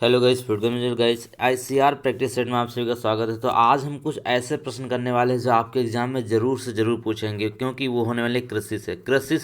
Hello guys, welcome guys. ICR practice set में आप सभी का स्वागत है। तो आज हम कुछ ऐसे प्रश्न करने वाले हैं जो आपके एग्जाम में जरूर से जरूर पूछेंगे, क्योंकि वो होने वाले कृषि से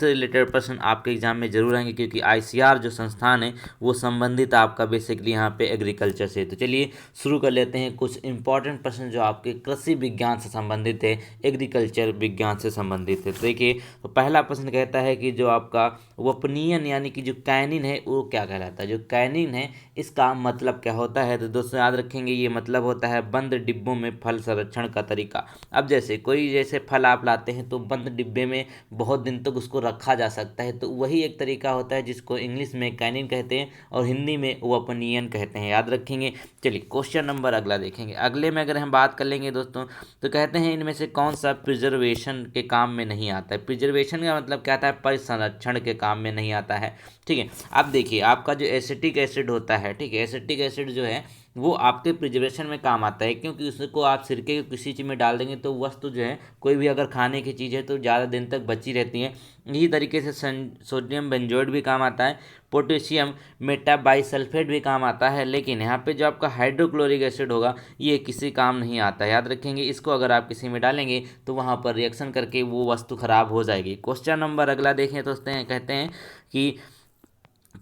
रिलेटेड प्रश्न आपके एग्जाम में जरूर आएंगे, क्योंकि आईसीआर जो संस्थान है वो संबंधित आपका बेसिकली यहाँ पे एग्रीकल्चर से। तो चलिए शुरू कर लेते हैं। कुछ इंपॉर्टेंट प्रश्न जो आपके कृषि विज्ञान से संबंधित है, एग्रीकल्चर विज्ञान से संबंधित है। तो देखिए, तो पहला प्रश्न कहता है कि जो आपका वपनियन यानी कि जो कैनिन है वो क्या कहलाता है। जो कैनिन है इसका मतलब क्या होता है। तो दोस्तों याद रखेंगे, ये मतलब होता है बंद डिब्बों में फल संरक्षण का तरीका। अब जैसे फल आप लाते हैं तो बंद डिब्बे में बहुत दिन तक उसको रखा जा सकता है, तो वही एक तरीका होता है जिसको इंग्लिश में कैनिन कहते हैं और हिंदी में वपनियन कहते हैं। याद रखेंगे। चलिए क्वेश्चन नंबर अगला देखेंगे। अगले में अगर हम बात कर लेंगे दोस्तों, तो कहते हैं इनमें से कौन सा प्रिजर्वेशन के काम में नहीं आता है। प्रिजर्वेशन का मतलब क्या आता है, परिसंरक्षण के काम में नहीं आता है। ठीक है। अब देखिए, आपका जो एसिटिक एसिड होता है, ठीक है, एसिटिक एसिड जो है वो आपके प्रिजर्वेशन में काम आता है, क्योंकि उसको आप सिरके के किसी चीज़ में डाल देंगे तो वस्तु जो है, कोई भी अगर खाने की चीज़ है तो ज़्यादा दिन तक बची रहती है। इसी तरीके से सोडियम बेंजोएट भी काम आता है, पोटेशियम मेटाबाइसल्फेट भी काम आता है, लेकिन यहाँ पे जो आपका हाइड्रोक्लोरिक एसिड होगा ये किसी काम नहीं आता। याद रखेंगे, इसको अगर आप किसी में डालेंगे तो वहाँ पर रिएक्शन करके वो वस्तु खराब हो जाएगी। क्वेश्चन नंबर अगला देखें दोस्तों, कहते हैं कि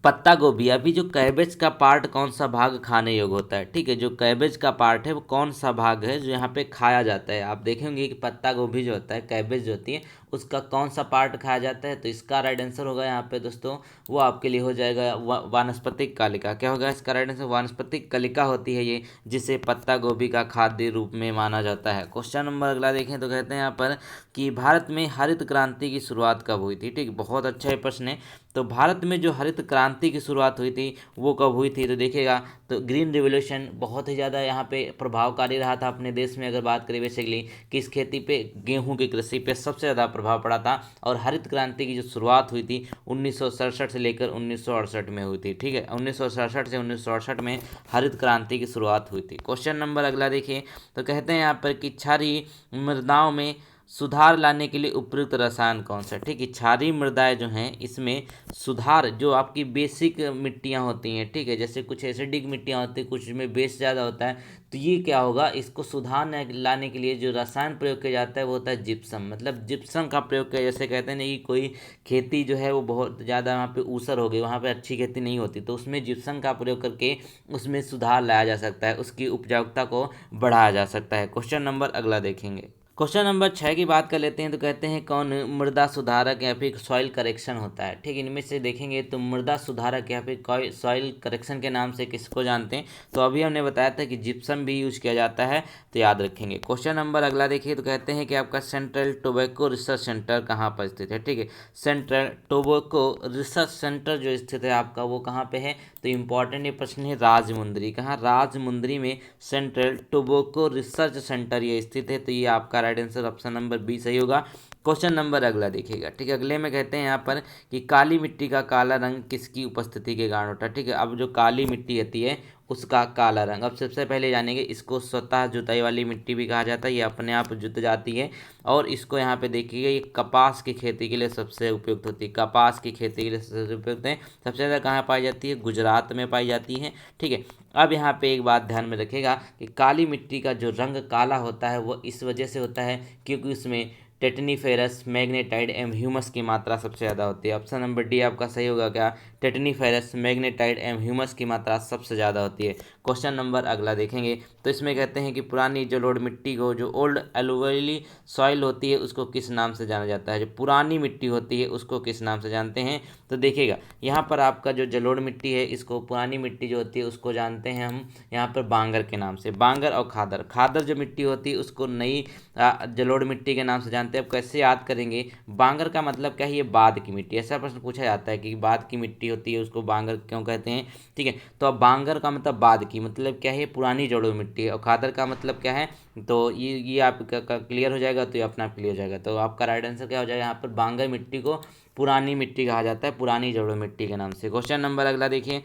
पत्ता गोभी, अभी जो कैबेज का पार्ट कौन सा भाग खाने योग्य होता है। ठीक है, जो कैबेज का पार्ट है वो कौन सा भाग है जो यहाँ पे खाया जाता है। आप देखेंगे कि पत्ता गोभी जो होता है, कैबेज जो होती है, उसका कौन सा पार्ट खाया जाता है। तो इसका राइट आंसर होगा यहाँ पे दोस्तों, वो आपके लिए हो जाएगा वानस्पतिक कलिका। क्या होगा इसका राइट आंसर, वानस्पतिक कलिका होती है ये, जिसे पत्ता गोभी का खाद्य रूप में माना जाता है। क्वेश्चन नंबर अगला देखें तो कहते हैं यहाँ पर कि भारत में हरित क्रांति की शुरुआत कब हुई थी। ठीक, बहुत अच्छा प्रश्न है। तो भारत में जो हरित क्रांति की शुरुआत हुई थी वो कब हुई थी। तो देखिएगा, तो ग्रीन रिवोल्यूशन बहुत ही ज़्यादा यहाँ पे प्रभावकारी रहा था अपने देश में। अगर बात करें बेसिकली किस खेती पे, गेहूं की कृषि पे सबसे ज़्यादा प्रभाव पड़ा था। और हरित क्रांति की जो शुरुआत हुई थी 1967 से लेकर 1968 में हुई थी। ठीक है, 1967 से 1968 में हरित क्रांति की शुरुआत हुई थी। क्वेश्चन नंबर अगला देखिए, तो कहते हैं यहाँ पर कि क्षारीय मृदाओं में सुधार लाने के लिए उपयुक्त रसायन कौन सा है। ठीक है, क्षारीय मृदाएं जो हैं इसमें सुधार, जो आपकी बेसिक मिट्टियां होती हैं, ठीक है, जैसे कुछ एसिडिक मिट्टियां होती हैं, कुछ में बेस ज़्यादा होता है, तो ये क्या होगा, इसको सुधार लाने के लिए जो रसायन प्रयोग किया जाता है वो होता है जिप्सम। मतलब जिप्सम का प्रयोग किया, जैसे कहते हैं ना कि कोई खेती जो है वो बहुत ज़्यादा वहाँ पे ऊसर हो गई, वहाँ पे अच्छी खेती नहीं होती, तो उसमें जिप्सम का प्रयोग करके उसमें सुधार लाया जा सकता है, उसकी उपजाऊता को बढ़ाया जा सकता है। क्वेश्चन नंबर अगला देखेंगे। क्वेश्चन नंबर 6 की बात कर लेते हैं। तो कहते हैं कौन मृदा सुधारक या फिर सॉइल करेक्शन होता है। ठीक, इनमें से देखेंगे तो मृदा सुधारक या फिर सॉइल करेक्शन के नाम से किसको जानते हैं। तो अभी हमने बताया था कि जिप्सम भी यूज किया जाता है, तो याद रखेंगे। क्वेश्चन नंबर अगला देखिए, तो कहते हैं कि आपका सेंट्रल टोबैको रिसर्च सेंटर कहाँ पर स्थित है। ठीक है, सेंट्रल टोबैको रिसर्च सेंटर जो स्थित है आपका वो कहाँ पे है। तो इम्पोर्टेंट ये प्रश्न है, राजमुंदरी। कहाँ, राजमुंदरी में सेंट्रल टोबैको रिसर्च सेंटर ये स्थित है। तो ये आपका right answer option number B सही होगा। क्वेश्चन नंबर अगला देखिएगा। ठीक है, अगले में कहते हैं यहाँ पर कि काली मिट्टी का काला रंग किसकी उपस्थिति के कारण होता है। ठीक है, अब जो काली मिट्टी होती है उसका काला रंग, अब सबसे पहले जानेंगे, इसको स्वतः जुताई वाली मिट्टी भी कहा जाता है, ये अपने आप जुत जाती है। और इसको यहाँ पे देखिएगा, ये कपास की खेती के लिए सबसे उपयुक्त होती है, कपास की खेती के लिए सबसे उपयुक्त है। सबसे ज़्यादा कहाँ पाई जाती है, गुजरात में पाई जाती है। ठीक है, अब यहाँ पे एक बात ध्यान में रखेगा कि काली मिट्टी का जो रंग काला होता है वो इस वजह से होता है क्योंकि उसमें टेटनीफेरस मैग्नेटाइड एवं ह्यूमस की मात्रा सबसे ज़्यादा होती है। ऑप्शन नंबर डी आपका सही होगा। क्या, टेटनीफेरस मैग्नेटाइड एवं ह्यूमस की मात्रा सबसे ज़्यादा होती है। क्वेश्चन नंबर अगला देखेंगे, तो इसमें कहते हैं कि पुरानी जलोढ़ मिट्टी को, जो ओल्ड एलुवियली सॉइल होती है, उसको किस नाम से जाना जाता है। जो पुरानी मिट्टी होती है उसको किस नाम से जानते हैं। तो देखिएगा, यहाँ पर आपका जो जलोढ़ मिट्टी है, इसको पुरानी मिट्टी जो होती है उसको जानते हैं हम यहाँ पर बांगर के नाम से। बांगर और खादर, खादर जो मिट्टी होती है उसको नई जलोढ़ मिट्टी के नाम से जानते हैं। अब कैसे याद करेंगे, बांगर का मतलब क्या है, ये बाद की मिट्टी। ऐसा प्रश्न पूछा जाता है कि बाद की मिट्टी होती है उसको बांगर क्यों कहते हैं। ठीक है, तो अब बांगर का मतलब बाद की, मतलब क्या है, पुरानी जलोढ़ मिट्टी है। और खादर का मतलब क्या है, तो ये आपका क्लियर हो जाएगा, तो ये अपना क्लियर हो जाएगा। तो आपका राइट आंसर क्या हो जाएगा, यहाँ पर बांगर मिट्टी को पुरानी मिट्टी कहा जाता है, पुरानी जलोढ़ मिट्टी के नाम से। क्वेश्चन नंबर अगला देखिए,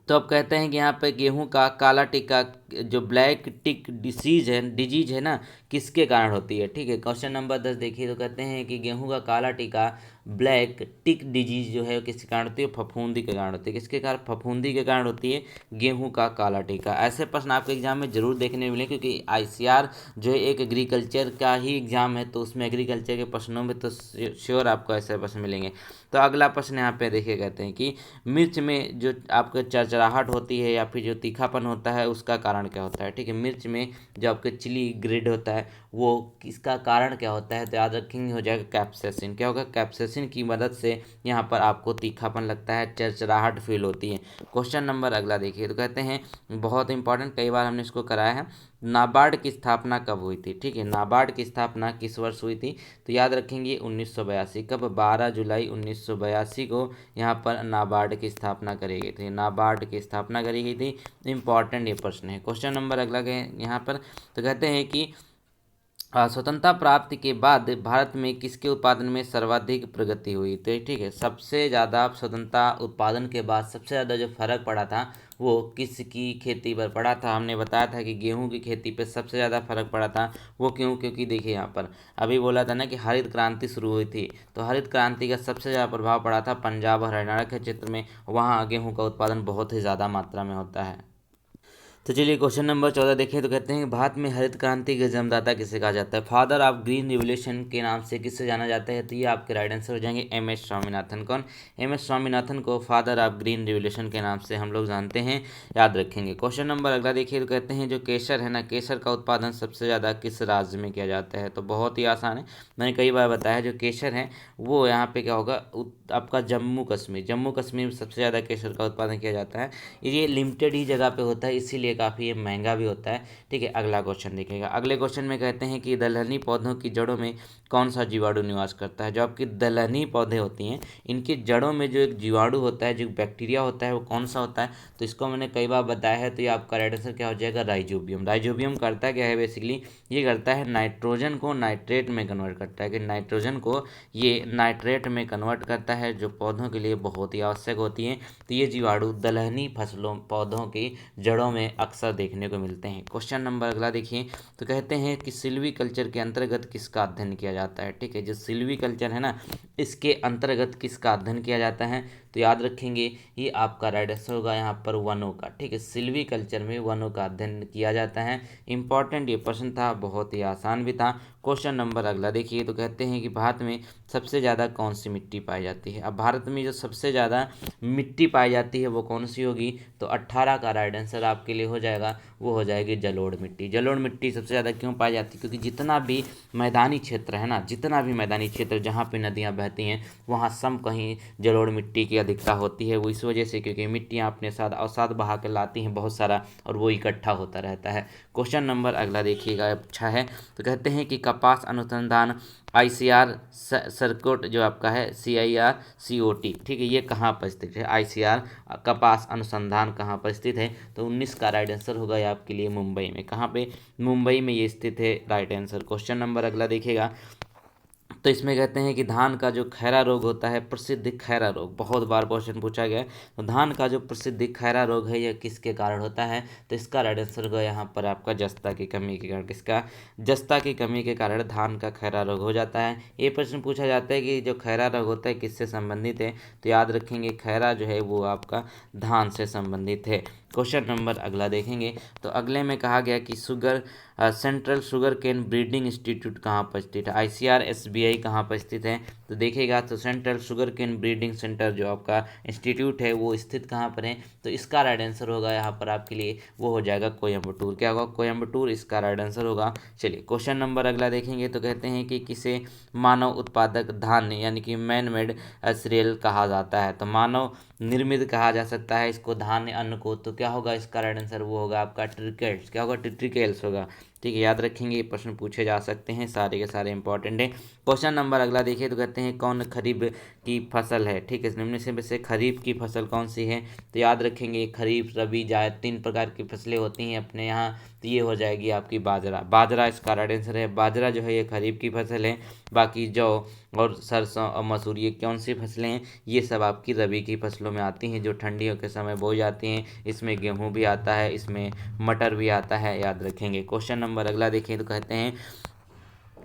तो अब कहते हैं कि यहाँ पे गेहूं का काला टिक्का जो ब्लैक टिक डिजीज है ना, किसके कारण होती है। ठीक है, क्वेश्चन नंबर 10 देखिए, तो कहते हैं कि गेहूं का काला टीका ब्लैक टिक डिजीज जो है किसके कारण होती है, फफूंदी के कारण होती है। किसके कारण, फफूंदी के कारण होती है गेहूं का काला टीका। ऐसे प्रश्न आपके एग्जाम में जरूर देखने मिले, क्योंकि आईसीआर जो है एक एग्रीकल्चर का ही एग्जाम है, तो उसमें एग्रीकल्चर के प्रश्नों में तो श्योर आपको ऐसे प्रश्न मिलेंगे। तो अगला प्रश्न यहाँ पे देखिए, कहते हैं कि मिर्च में जो आपके चरचराहट होती है या फिर जो तीखापन होता है उसका कारण क्या होता है। ठीक है, मिर्च में जो आपके चिली ग्रेड होता है वो इसका कारण क्या होता है, तो याद रखेंगे हो जाएगा कैप्सेसिन। क्या होगा, कैप्सेसिन की मदद से यहाँ पर आपको तीखापन लगता है, चरचराहट फील होती है। क्वेश्चन नंबर अगला देखिए, तो कहते हैं बहुत इंपॉर्टेंट, कई बार हमने इसको कराया है, नाबार्ड की स्थापना कब हुई थी। ठीक है, नाबार्ड की स्थापना किस वर्ष हुई थी, तो याद रखेंगे 1982। कब, 12 जुलाई 1982 को यहाँ पर नाबार्ड की स्थापना करी गई थी। नाबार्ड की स्थापना करी गई थी। इंपॉर्टेंट ये प्रश्न है। क्वेश्चन नंबर अगला के यहाँ पर, तो कहते हैं कि स्वतंत्रता प्राप्ति के बाद भारत में किसके उत्पादन में सर्वाधिक प्रगति हुई। तो ठीक है, सबसे ज़्यादा स्वतंत्रता उत्पादन के बाद सबसे ज़्यादा जो फर्क पड़ा था वो किसकी खेती पर पड़ा था। हमने बताया था कि गेहूं की खेती पे सबसे ज़्यादा फर्क पड़ा था। वो क्यों, क्योंकि देखिए यहाँ पर अभी बोला था ना कि हरित क्रांति शुरू हुई थी, तो हरित क्रांति का सबसे ज़्यादा प्रभाव पड़ा था पंजाब और हरियाणा के क्षेत्र में। वहाँ गेहूँ का उत्पादन बहुत ही ज़्यादा मात्रा में होता है। तो चलिए क्वेश्चन नंबर 14 देखें, तो कहते हैं भारत में हरित क्रांति के जन्मदाता किसे कहा जाता है। फादर ऑफ ग्रीन रिवोल्यूशन के नाम से किससे जाना जाता है, तो ये आपके राइट आंसर हो जाएंगे MS स्वामीनाथन। कौन, MS स्वामीनाथन को फादर ऑफ ग्रीन रिवोल्यूशन के नाम से हम लोग जानते हैं, याद रखेंगे। क्वेश्चन नंबर अगला देखिए, तो कहते हैं जो केसर है ना, केसर का उत्पादन सबसे ज़्यादा किस राज्य में किया जाता है। तो बहुत ही आसान है, मैंने कई बार बताया, जो केसर है वो यहाँ पे क्या होगा, आपका जम्मू कश्मीर, जम्मू कश्मीर में सबसे ज़्यादा केसर का उत्पादन किया जाता है। ये लिमिटेड ही जगह पे होता है, इसीलिए काफ़ी ये महंगा भी होता है। ठीक है, अगला क्वेश्चन देखिएगा। अगले क्वेश्चन में कहते हैं कि दलहनी पौधों की जड़ों में कौन सा जीवाणु निवास करता है। जो आपकी दलहनी पौधे होती हैं इनकी जड़ों में जो एक जीवाणु होता है, जो बैक्टीरिया होता है, वो कौन सा होता है, तो इसको मैंने कई बार बताया है। तो ये आपका राइट आंसर क्या हो जाएगा, राइजोबियम। राइजोबियम करता क्या है, बेसिकली ये करता है नाइट्रोजन को नाइट्रेट में कन्वर्ट करता है, कि नाइट्रोजन को ये नाइट्रेट में कन्वर्ट करता है, जो पौधों के लिए बहुत ही आवश्यक होती है। तो ये जीवाणु दलहनी फसलों पौधों की जड़ों में अक्सर देखने को मिलते हैं। क्वेश्चन नंबर अगला देखिए, तो कहते हैं कि सिल्वी कल्चर के अंतर्गत किसका अध्ययन किया जाता है। ठीक है, जो सिल्वी कल्चर है ना, इसके अंतर्गत किसका अध्ययन किया जाता है, तो याद रखेंगे ये आपका राइट आंसर होगा यहाँ पर वनों का। ठीक है, सिल्वी कल्चर में वनों का अध्ययन किया जाता है। इंपॉर्टेंट ये प्रश्न था, बहुत ही आसान भी था। क्वेश्चन नंबर अगला देखिए, तो कहते हैं कि भारत में सबसे ज़्यादा कौन सी मिट्टी पाई जाती है। अब भारत में जो सबसे ज़्यादा मिट्टी पाई जाती है वो कौन सी होगी, तो 18 का राइट आंसर आपके लिए हो जाएगा, वो हो जाएगी जलोढ़ मिट्टी। जलोढ़ मिट्टी सबसे ज़्यादा क्यों पाई जाती है, क्योंकि जितना भी मैदानी क्षेत्र है ना, जितना भी मैदानी क्षेत्र जहाँ पे नदियाँ बहती हैं वहाँ सब कहीं जलोढ़ मिट्टी की अधिकता होती है। वो इस वजह से क्योंकि मिट्टियाँ अपने साथ अवसाद बहा के लाती हैं बहुत सारा, और वो इकट्ठा होता रहता है। क्वेश्चन नंबर अगला देखिएगा, अच्छा है। तो कहते हैं कि कपास अनुसंधान ICR सर्किट जो आपका है CIR COT, ठीक है, ये कहाँ पर स्थित है। ICR कपास अनुसंधान कहाँ पर स्थित है, तो 19 का राइट आंसर होगा ये आपके लिए मुंबई में। कहाँ पे, मुंबई में ये स्थित है, राइट आंसर। क्वेश्चन नंबर अगला देखिएगा, तो इसमें कहते हैं कि धान का जो खैरा रोग होता है, प्रसिद्ध खैरा रोग, बहुत बार क्वेश्चन पूछा गया है। तो धान का जो प्रसिद्ध खैरा रोग है यह किसके कारण होता है, तो इसका राइट आंसर होगा यहाँ पर आपका जस्ता की कमी के कारण। किसका, जस्ता की कमी के कारण धान का खैरा रोग हो जाता है। ये प्रश्न पूछा जाता है कि जो खैरा रोग होता है किससे संबंधित है, तो याद रखेंगे खैरा जो है वो आपका धान से संबंधित है। क्वेश्चन नंबर अगला देखेंगे, तो अगले में कहा गया कि central sugarcane breeding institute कहाँ पर स्थित है। ICR SBI कहाँ पर स्थित है, तो देखिएगा तो central sugarcane breeding centre जो आपका इंस्टीट्यूट है वो स्थित कहाँ पर है, तो इसका राइट आंसर होगा यहाँ पर आपके लिए, वो हो जाएगा कोयम्बटूर। क्या होगा, कोयम्बटूर इसका राइट आंसर होगा। चलिए क्वेश्चन नंबर अगला देखेंगे, तो कहते हैं कि किसे मानव उत्पादक धान्य यानी कि मैन मेड सीरियल कहा जाता है। तो मानव निर्मित कहा जा सकता है इसको, धान्य अन्न को, तो क्या होगा इसका राइट आंसर, वो होगा आपका ट्रिकेल्स। क्या होगा, ट्रिकेल्स होगा। ठीक है, याद रखेंगे, ये प्रश्न पूछे जा सकते हैं, सारे के सारे इंपॉर्टेंट हैं। क्वेश्चन नंबर अगला देखिए, तो कहते हैं कौन खरीफ की फसल है, ठीक है, निम्न में से खरीफ की फसल कौन सी है, तो याद रखेंगे खरीफ, रबी, जायद 3 प्रकार की फसलें होती हैं अपने यहाँ। तो ये हो जाएगी आपकी बाजरा, बाजरा इसका राइट आंसर है। बाजरा जो है ये खरीफ की फसल है। बाकी जौ और सरसों और मसूर ये कौन सी फसलें हैं, ये सब आपकी रबी की फसलों में आती हैं, जो ठंडियों के समय बोई जाती हैं। इसमें गेहूं भी आता है, इसमें मटर भी आता है, याद रखेंगे। क्वेश्चन नंबर अगला देखें, तो कहते हैं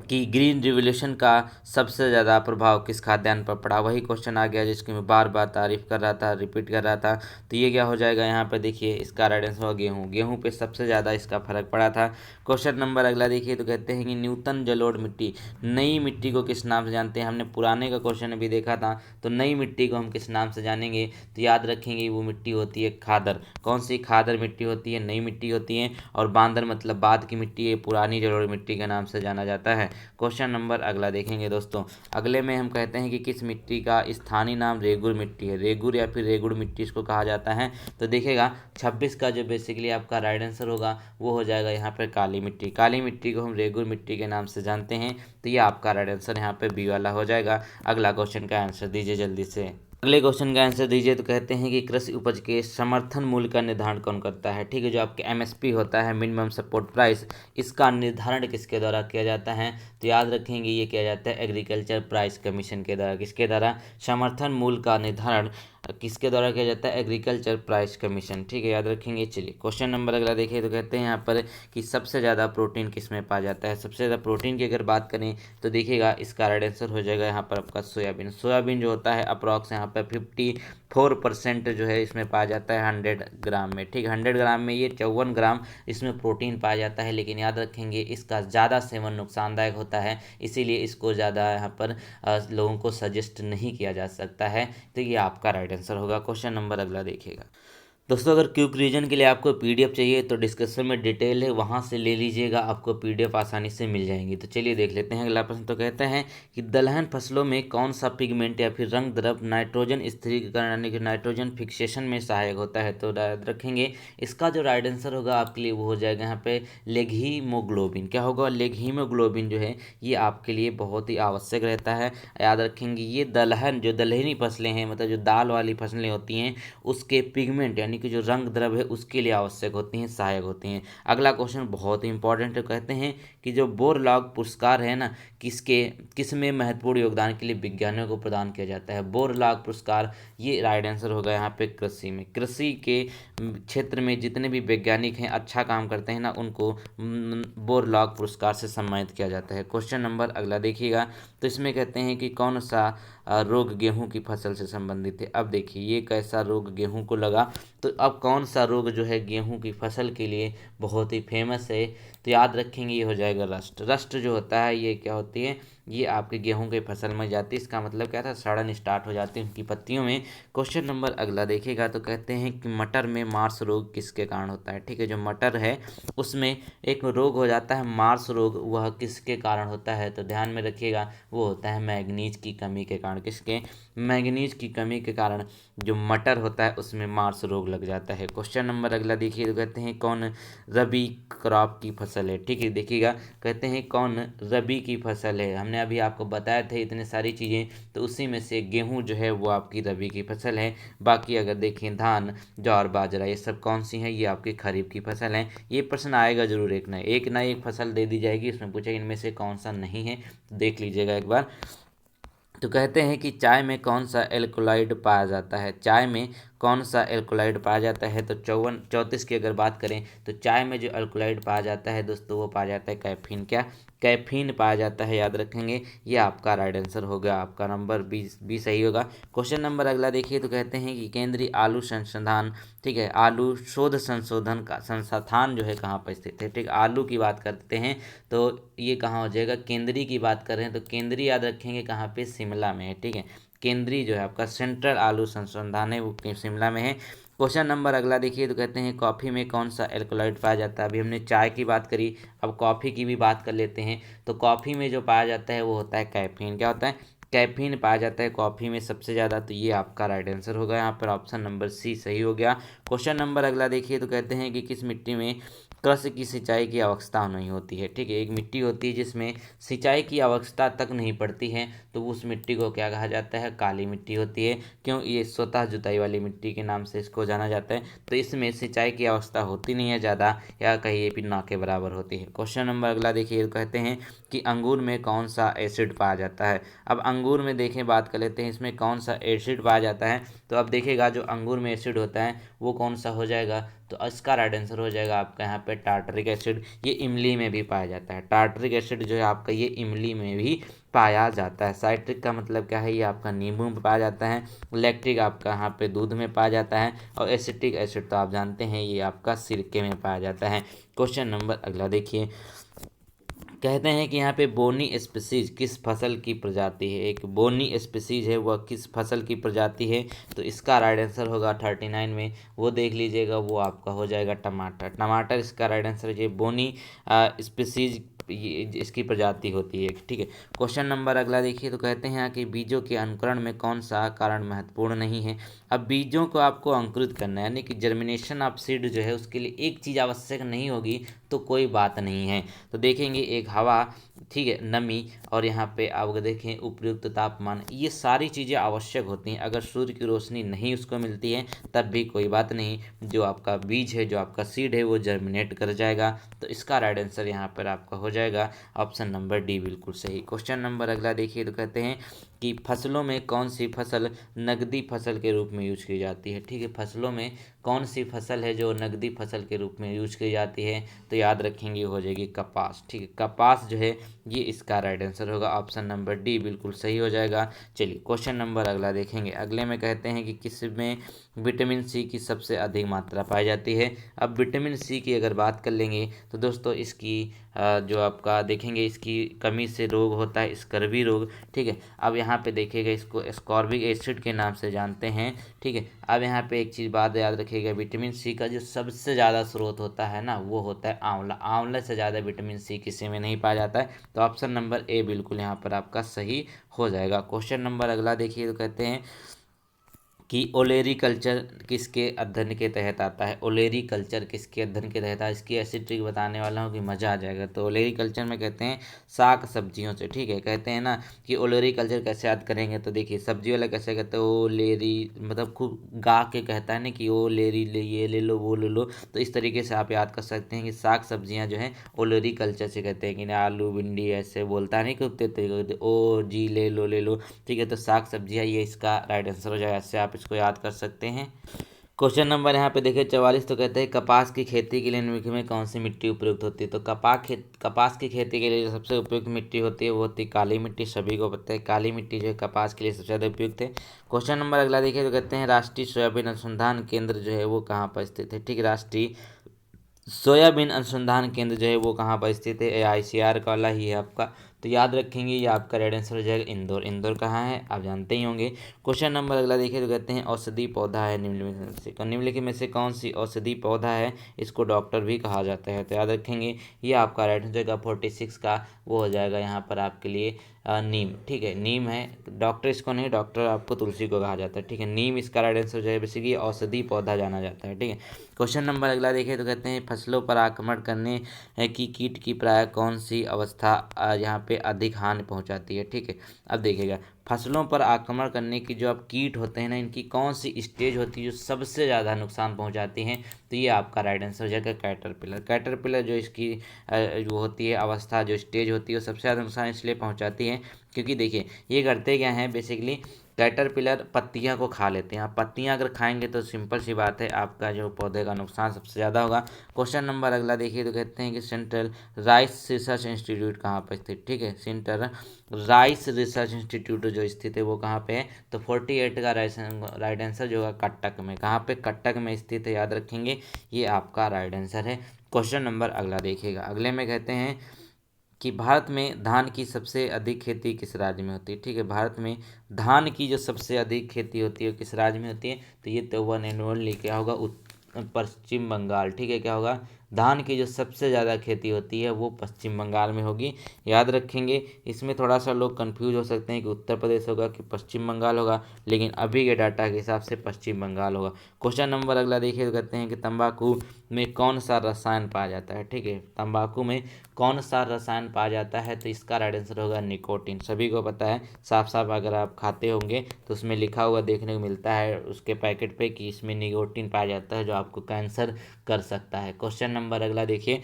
कि ग्रीन रिवोल्यूशन का सबसे ज़्यादा प्रभाव किस खाद्यान्न पर पड़ा। वही क्वेश्चन आ गया जिसकी मैं बार बार तारीफ कर रहा था, रिपीट कर रहा था। तो ये क्या हो जाएगा यहाँ पर, देखिए इसका राइट आंसर होगा गेहूँ। गेहूँ पे सबसे ज़्यादा इसका फर्क पड़ा था। क्वेश्चन नंबर अगला देखिए, तो कहते हैं कि न्यूटन जलोढ़ मिट्टी, नई मिट्टी को किस नाम से जानते हैं। हमने पुराने का क्वेश्चन अभी देखा था, तो नई मिट्टी को हम किस नाम से जानेंगे, तो याद रखेंगे वो मिट्टी होती है खादर। कौन सी खादर मिट्टी होती है, नई मिट्टी होती है। और बांदर मतलब बाद की मिट्टी है, पुरानी जलोढ़ मिट्टी के नाम से जाना जाता है। क्वेश्चन नंबर अगला देखेंगे दोस्तों, अगले में हम कहते हैं कि किस मिट्टी का स्थानीय नाम रेगुर मिट्टी है। रेगुर या फिर रेगुड़ मिट्टी इसको कहा जाता है। तो देखिएगा 26 का जो बेसिकली आपका राइट आंसर होगा वो हो जाएगा यहाँ पर काली मिट्टी। काली मिट्टी को हम रेगुर मिट्टी के नाम से जानते हैं। तो ये आपका राइट आंसर यहाँ पे बी वाला हो जाएगा। अगला क्वेश्चन का आंसर दीजिए जल्दी से। अगले क्वेश्चन का आंसर दीजिए, तो कहते हैं कि कृषि उपज के समर्थन मूल्य का निर्धारण कौन करता है। ठीक है, जो आपके एमएसपी होता है, मिनिमम सपोर्ट प्राइस, इसका निर्धारण किसके द्वारा किया जाता है, तो याद रखेंगे ये किया जाता है एग्रीकल्चर प्राइस कमीशन के द्वारा। किसके द्वारा, समर्थन मूल्य का निर्धारण किसके द्वारा किया जाता है, एग्रीकल्चर प्राइस कमीशन। ठीक है, याद रखेंगे। चलिए क्वेश्चन नंबर अगला देखिए, तो कहते हैं यहाँ पर कि सबसे ज़्यादा प्रोटीन किस में पाया जाता है। सबसे ज़्यादा प्रोटीन की अगर बात करें तो देखिएगा इसका राइट आंसर हो जाएगा यहाँ पर आपका सोयाबीन। सोयाबीन जो होता है अप्रॉक्स यहाँ पर 54% जो है इसमें पाया जाता है 100 ग्राम में। ठीक, 100 ग्राम में ये 54 ग्राम इसमें प्रोटीन पाया जाता है। लेकिन याद रखेंगे इसका ज़्यादा सेवन नुकसानदायक होता है, इसीलिए इसको ज़्यादा यहाँ पर लोगों को सजेस्ट नहीं किया जा सकता है। तो ये आपका राइट आंसर होगा। क्वेश्चन नंबर अगला देखिएगा दोस्तों, अगर क्यूक रीजन के लिए आपको पीडीएफ चाहिए तो डिस्क्रिप्शन में डिटेल है, वहां से ले लीजिएगा, आपको पीडीएफ आसानी से मिल जाएंगी। तो चलिए देख लेते हैं अगला प्रश्न। तो कहते हैं कि दलहन फसलों में कौन सा पिगमेंट या फिर रंग द्रव नाइट्रोजन स्थिरीकरण यानी कि नाइट्रोजन फिक्सेशन में सहायक होता है। तो याद रखेंगे इसका जो राइट आंसर होगा आपके लिए वो हो जाएगा यहाँ पे लेगहीमोग्लोबिन। क्या होगा, लेगहीमोग्लोबिन जो है ये आपके लिए बहुत ही आवश्यक रहता है। याद रखेंगे ये दलहन जो दलहनी फसलें हैं, मतलब जो दाल वाली फसलें होती हैं, उसके पिगमेंट यानी कि जो रंग द्रव है उसके लिए आवश्यक होती हैं, सहायक होती हैं। अगला क्वेश्चन बहुत ही इंपॉर्टेंट है। कहते हैं कि जो बोरलॉग पुरस्कार है ना, किस में महत्वपूर्ण योगदान के लिए विज्ञानियों को प्रदान किया जाता है। बोरलॉग पुरस्कार, ये राइट आंसर होगा यहाँ पे कृषि में। कृषि के क्षेत्र में जितने भी वैज्ञानिक हैं, अच्छा काम करते हैं ना, उनको बोरलॉग पुरस्कार से सम्मानित किया जाता है। क्वेश्चन नंबर अगला देखिएगा, तो इसमें कहते हैं कि कौन सा रोग गेहूं की फसल से संबंधित है। अब देखिए ये कैसा रोग गेहूं को लगा, तो अब कौन सा रोग जो है गेहूं की फसल के लिए बहुत ही फेमस है, तो याद रखेंगे ये हो जाएगा रस्ट। रस्ट जो होता है ये क्या होती है, ये आपके गेहूं की फसल में जाती है। इसका मतलब क्या था, सड़न स्टार्ट हो जाती है उनकी पत्तियों में। क्वेश्चन नंबर अगला देखिएगा, तो कहते हैं कि मटर में मार्स रोग किसके कारण होता है। ठीक है, जो मटर है उसमें एक रोग हो जाता है मार्स रोग, वह किसके कारण होता है, तो ध्यान में रखिएगा वो होता है मैग्नीज की कमी के कारण। किसके, मैग्नीज की कमी के कारण जो मटर होता है उसमें मार्स रोग लग जाता है। क्वेश्चन नंबर अगला देखिए, तो कहते हैं कौन रबी क्रॉप की फसल है। ठीक है, देखिएगा कहते हैं कौन रबी की फसल है। हमने अभी आपको बताया थे इतने सारी चीज़ें, तो उसी में से गेहूं जो है वो आपकी रबी की फसल है। बाकी अगर देखें धान, ज्वार, बाजरा ये सब कौन सी हैं, ये आपकी खरीफ की फसल है। ये प्रश्न आएगा जरूर, एक ना एक फसल दे दी जाएगी, इसमें पूछेगा इनमें से कौन सा नहीं है, तो देख लीजिएगा एक बार। तो कहते हैं कि चाय में कौन सा एल्कोलाइड पाया जाता है। चाय में कौन सा एल्कोलाइड पाया जाता है, तो 34 की अगर बात करें तो चाय में जो एल्कोलाइड पाया जाता है दोस्तों वो पाया जाता है कैफीन। क्या, कैफीन पाया जाता है, याद रखेंगे। ये आपका राइट आंसर होगा, आपका नंबर 20 सही होगा। क्वेश्चन नंबर अगला देखिए, तो कहते हैं कि केंद्रीय आलू संशोधन, ठीक है, आलू शोध संशोधन का संस्थान जो है कहाँ पर स्थित है। ठीक, आलू की बात करते हैं तो ये कहाँ हो जाएगा, केंद्रीय की बात कर रहे हैं तो केंद्रीय याद रखेंगे कहाँ पे, शिमला में है। ठीक है, केंद्रीय जो है आपका सेंट्रल आलू संशोधन है वो शिमला में है। क्वेश्चन नंबर अगला देखिए, तो कहते हैं कॉफ़ी में कौन सा एल्कोलाइड पाया जाता है। अभी हमने चाय की बात करी, अब कॉफ़ी की भी बात कर लेते हैं। तो कॉफ़ी में जो पाया जाता है वो होता है कैफीन। क्या होता है, कैफीन पाया जाता है कॉफ़ी में सबसे ज़्यादा। तो ये आपका राइट आंसर होगा, यहाँ पर ऑप्शन नंबर सी सही हो गया। क्वेश्चन नंबर अगला देखिए, तो कहते हैं कि किस मिट्टी में कृषि की सिंचाई की आवश्यकता नहीं होती है। ठीक है, एक मिट्टी होती है जिसमें सिंचाई की आवश्यकता तक नहीं पड़ती है, तो उस मिट्टी को क्या कहा जाता है, काली मिट्टी होती है। क्यों, ये स्वतः जुताई वाली मिट्टी के नाम से इसको जाना जाता है। तो इसमें सिंचाई की आवश्यकता होती नहीं है ज़्यादा, या कहिए भी ना के बराबर होती है। क्वेश्चन नंबर अगला देखिए, कहते हैं कि अंगूर में कौन सा एसिड पाया जाता है। अब अंगूर में देखें, बात कर लेते हैं इसमें कौन सा एसिड पाया जाता है। तो अब देखिएगा, जो अंगूर में एसिड होता है वो कौन सा हो जाएगा, तो इसका राइट आंसर हो जाएगा आपका यहाँ पे टार्टरिक एसिड। ये इमली में भी पाया जाता है। टार्टरिक एसिड जो है आपका, ये इमली में भी पाया जाता है। साइट्रिक का मतलब क्या है, ये आपका नींबू में पाया जाता है। लैक्टिक आपका यहाँ पे दूध में पाया जाता है। और एसिटिक एसिड तो आप जानते हैं, ये आपका सिरके में पाया जाता है। क्वेश्चन नंबर अगला देखिए, कहते हैं कि यहाँ पे बोनी स्पीसीज किस फसल की प्रजाति है। एक बोनी स्पीसीज है, वह किस फसल की प्रजाति है, तो इसका राइट आंसर होगा 39 में, वो देख लीजिएगा, वो आपका हो जाएगा टमाटर। टमाटर इसका राइट आंसर है। बोनी स्पीसीज इसकी प्रजाति होती है। ठीक है, क्वेश्चन नंबर अगला देखिए, तो कहते हैं कि बीजों के अंकुरण में कौन सा कारण महत्वपूर्ण नहीं है। अब बीजों को आपको अंकुरित करना है, यानी कि जर्मिनेशन ऑफ सीड जो है, उसके लिए एक चीज़ आवश्यक नहीं होगी तो कोई बात नहीं है। तो देखेंगे, एक हवा, ठीक है, नमी, और यहाँ पे आप देखें उपयुक्त तापमान, ये सारी चीज़ें आवश्यक होती हैं। अगर सूर्य की रोशनी नहीं उसको मिलती है तब भी कोई बात नहीं, जो आपका बीज है, जो आपका सीड है, वो जर्मिनेट कर जाएगा। तो इसका राइट आंसर यहाँ पर आपका हो जाएगा ऑप्शन नंबर डी, बिल्कुल सही। क्वेश्चन नंबर अगला देखिए, तो कहते हैं कि फसलों में कौन सी फसल नकदी फसल के रूप में यूज की जाती है। ठीक है, फसलों में कौन सी फसल है जो नकदी फसल के रूप में यूज की जाती है, तो याद रखेंगे हो जाएगी कपास। ठीक है, कपास जो है ये इसका राइट आंसर होगा ऑप्शन नंबर डी, बिल्कुल सही हो जाएगा। चलिए क्वेश्चन नंबर अगला देखेंगे। अगले में कहते हैं कि किस में विटामिन सी की सबसे अधिक मात्रा पाई जाती है। अब विटामिन सी की अगर बात कर लेंगे तो दोस्तों, इसकी जो आपका देखेंगे, इसकी कमी से रोग होता है स्कर्वी रोग। ठीक है, अब यहाँ पे देखिएगा, इसको एस्कॉर्बिक एसिड के नाम से जानते हैं। ठीक है, अब यहाँ पे एक चीज़ बात याद रखिएगा, विटामिन सी का जो सबसे ज़्यादा स्रोत होता है ना, वो होता है आंवला। आंवले से ज़्यादा विटामिन सी किसी में नहीं पाया जाता है। तो ऑप्शन नंबर ए बिल्कुल यहाँ पर आपका सही हो जाएगा। क्वेश्चन नंबर अगला देखिए, तो कहते हैं कि ओलेरी कल्चर किसके अध्ययन के तहत आता है। ओलेरी कल्चर किसके अध्ययन के तहत आता है, इसकी ऐसी ट्रिक बताने वाला हूँ कि मज़ा आ जाएगा। तो ओलेरी कल्चर में कहते हैं साग सब्जियों से। ठीक है, कहते हैं ना कि ओलेरी कल्चर कैसे याद करेंगे, तो देखिए, सब्जी वाला कैसे कहते हैं, ओ लेरी, मतलब खूब गा के कहता है ना कि ओ लेरी ले, ये ले लो, वो ले लो। तो इस तरीके से आप याद कर सकते हैं कि साग सब्जियाँ जो हैं ओलेरी कल्चर से कहते हैं, कि ना आलू भिंडी ऐसे बोलता है, नहीं कुत्ते तरीके, ओ जी ले लो ले लो। ठीक है, तो साग सब्जियाँ, ये इसका राइट आंसर हो जाएगा। ऐसे आप इसको याद कर सकते हैं। क्वेश्चन नंबर यहाँ पे देखिए 44, तो कहते हैं कपास की खेती के लिए निम्नलिखित में कौन सी मिट्टी उपयुक्त होती है। तो कपास की खेती के लिए जो सबसे उपयुक्त मिट्टी होती है वो होती है काली मिट्टी। सभी को पता है काली मिट्टी जो है कपास के लिए सबसे ज़्यादा उपयुक्त है। क्वेश्चन नंबर अगला देखिए, तो कहते हैं राष्ट्रीय सोयाबीन अनुसंधान केंद्र जो है वो कहाँ पर स्थित है। ठीक है, राष्ट्रीय सोयाबीन अनुसंधान केंद्र जो है वो कहाँ पर स्थित है, ICR वाला ही है आपका। तो याद रखेंगे, ये आपका राइट आंसर हो जाएगा इंदौर। इंदौर कहाँ है आप जानते ही होंगे। क्वेश्चन नंबर अगला देखिए, तो कहते हैं औषधि पौधा है निम्नलिखित में से कौन सी औषधि पौधा है, इसको डॉक्टर भी कहा जाता है। तो याद रखेंगे, ये आपका राइट हो जाएगा 46 का, वो हो जाएगा यहाँ पर आपके लिए नीम। ठीक है, नीम है, डॉक्टर इसको नहीं, डॉक्टर आपको तुलसी को कहा जाता है। ठीक है, नीम इसका राइट आंसर हो जाएगा, बेसिकली औषधि पौधा जाना जाता है। ठीक है, क्वेश्चन नंबर अगला देखिए, तो कहते हैं फसलों पर आक्रमण करने की कीट की प्राय कौन सी अवस्था यहाँ पे अधिक हानि पहुँचाती है। ठीक है, अब देखिएगा, फसलों पर आक्रमण करने की जो अब कीट होते हैं ना, इनकी कौन सी स्टेज होती है जो सबसे ज़्यादा नुकसान पहुँचाती हैं, तो ये आपका राइट आंसर हो जाएगा कैटरपिलर। कैटरपिलर जो इसकी जो होती है अवस्था, जो स्टेज होती है, वो सबसे ज़्यादा नुकसान इसलिए पहुँचाती है क्योंकि देखिए, ये करते क्या हैं, बेसिकली कैटरपिलर पत्तियां को खा लेते हैं। आप पत्तियां अगर खाएंगे तो सिंपल सी बात है, आपका जो पौधे का नुकसान सबसे ज़्यादा होगा। क्वेश्चन नंबर अगला देखिए, तो कहते हैं कि सेंट्रल राइस रिसर्च इंस्टीट्यूट कहाँ पर स्थित। ठीक है, सेंट्रल राइस रिसर्च इंस्टीट्यूट जो स्थित है वो कहाँ पे है, तो 48 का राइट आंसर जो होगा कटक में। कहाँ पे, कटक में स्थित है, याद रखेंगे, ये आपका राइट आंसर है। क्वेश्चन नंबर अगला देखिएगा। अगले में कहते हैं कि भारत में धान की सबसे अधिक खेती किस राज्य में होती है। ठीक है, भारत में धान की जो सबसे अधिक खेती होती है किस राज्य में होती है, तो ये तो वन एंड ओनली क्या होगा, पश्चिम बंगाल। ठीक है, क्या होगा, धान की जो सबसे ज़्यादा खेती होती है वो पश्चिम बंगाल में होगी, याद रखेंगे। इसमें थोड़ा सा लोग कंफ्यूज हो सकते हैं कि उत्तर प्रदेश होगा कि पश्चिम बंगाल होगा, लेकिन अभी के डाटा के हिसाब से पश्चिम बंगाल होगा। क्वेश्चन नंबर अगला देखिए, तो कहते हैं कि तंबाकू में कौन सा रसायन पाया जाता है। ठीक है, तंबाकू में कौन सा रसायन पाया जाता है, तो इसका राइट आंसर होगा निकोटीन। सभी को पता है, साफ साफ अगर आप खाते होंगे तो उसमें लिखा हुआ देखने को मिलता है उसके पैकेट पे कि इसमें निकोटीन पाया जाता है, जो आपको कैंसर कर सकता है। क्वेश्चन नंबर अगला देखिए,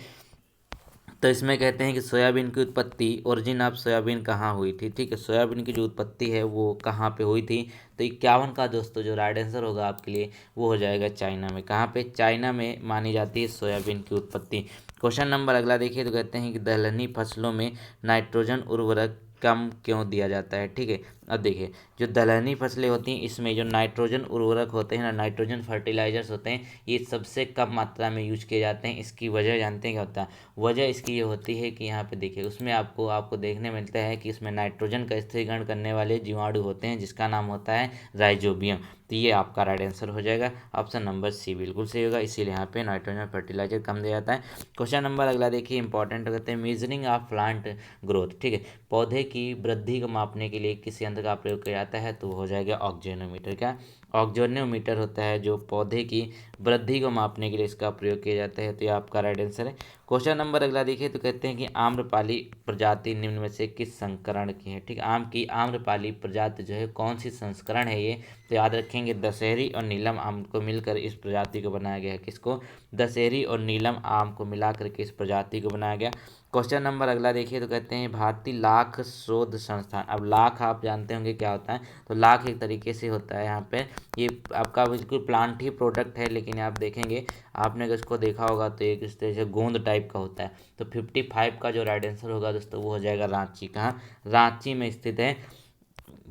तो इसमें कहते हैं कि सोयाबीन की उत्पत्ति, ओरिजिन ऑफ सोयाबीन कहाँ हुई थी। ठीक है, सोयाबीन की जो उत्पत्ति है वो कहाँ पे हुई थी, तो 51 का दोस्तों जो राइट आंसर होगा आपके लिए वो हो जाएगा चाइना में। कहाँ पे, चाइना में मानी जाती है सोयाबीन की उत्पत्ति। क्वेश्चन नंबर अगला देखिए, तो कहते हैं कि दलहनी फसलों में नाइट्रोजन उर्वरक कम क्यों दिया जाता है। ठीक है, अब देखिए, जो दलहनी फसलें होती हैं इसमें जो नाइट्रोजन उर्वरक होते हैं ना, नाइट्रोजन फर्टिलाइजर्स होते हैं, ये सबसे कम मात्रा में यूज किए जाते हैं। इसकी वजह जानते हैं क्या होता है, वजह इसकी ये होती है कि यहाँ पे देखिए उसमें आपको देखने मिलता है कि इसमें नाइट्रोजन का स्थिरीकरण करने वाले जीवाणु होते हैं जिसका नाम होता है राइजोबियम। तो ये आपका राइट आंसर हो जाएगा, ऑप्शन नंबर सी बिल्कुल सही होगा, इसीलिए यहाँ पे नाइट्रोजन फर्टिलाइजर कम दिया जाता है। क्वेश्चन नंबर अगला देखिए, इंपॉर्टेंट कहते हैं मेजरिंग ऑफ प्लांट ग्रोथ। ठीक है, पौधे की वृद्धि को मापने के लिए किस यंत्र का प्रयोग किया जाता है, तो हो जाएगा ऑक्जेनोमीटर। क्या, ऑक्जेनोमीटर होता है जो पौधे की वृद्धि को मापने के लिए इसका प्रयोग किया जाता है, तो ये आपका राइट आंसर है। क्वेश्चन नंबर अगला देखिए, तो कहते हैं कि आम्रपाली प्रजाति निम्न में से किस संस्करण की है। ठीक, आम की आम्रपाली प्रजाति जो है कौन सी संस्करण है ये, तो याद रखेंगे दशहरी और नीलम आम को मिलकर इस प्रजाति को बनाया गया है। किसको, दशहरी और नीलम आम को मिलाकर के इस प्रजाति को बनाया गया। क्वेश्चन नंबर अगला देखिए, तो कहते हैं भारतीय लाख शोध संस्थान। अब लाख आप जानते होंगे क्या होता है, तो लाख एक तरीके से होता है यहाँ पे, ये आपका बिल्कुल प्लांट ही प्रोडक्ट है, लेकिन आप देखेंगे आपने अगर इसको देखा होगा तो एक इस तरह से गोंद टाइप का होता है। तो 55 का जो राइट आंसर होगा दोस्तों वो हो जाएगा रांची। कहाँ, रांची में स्थित है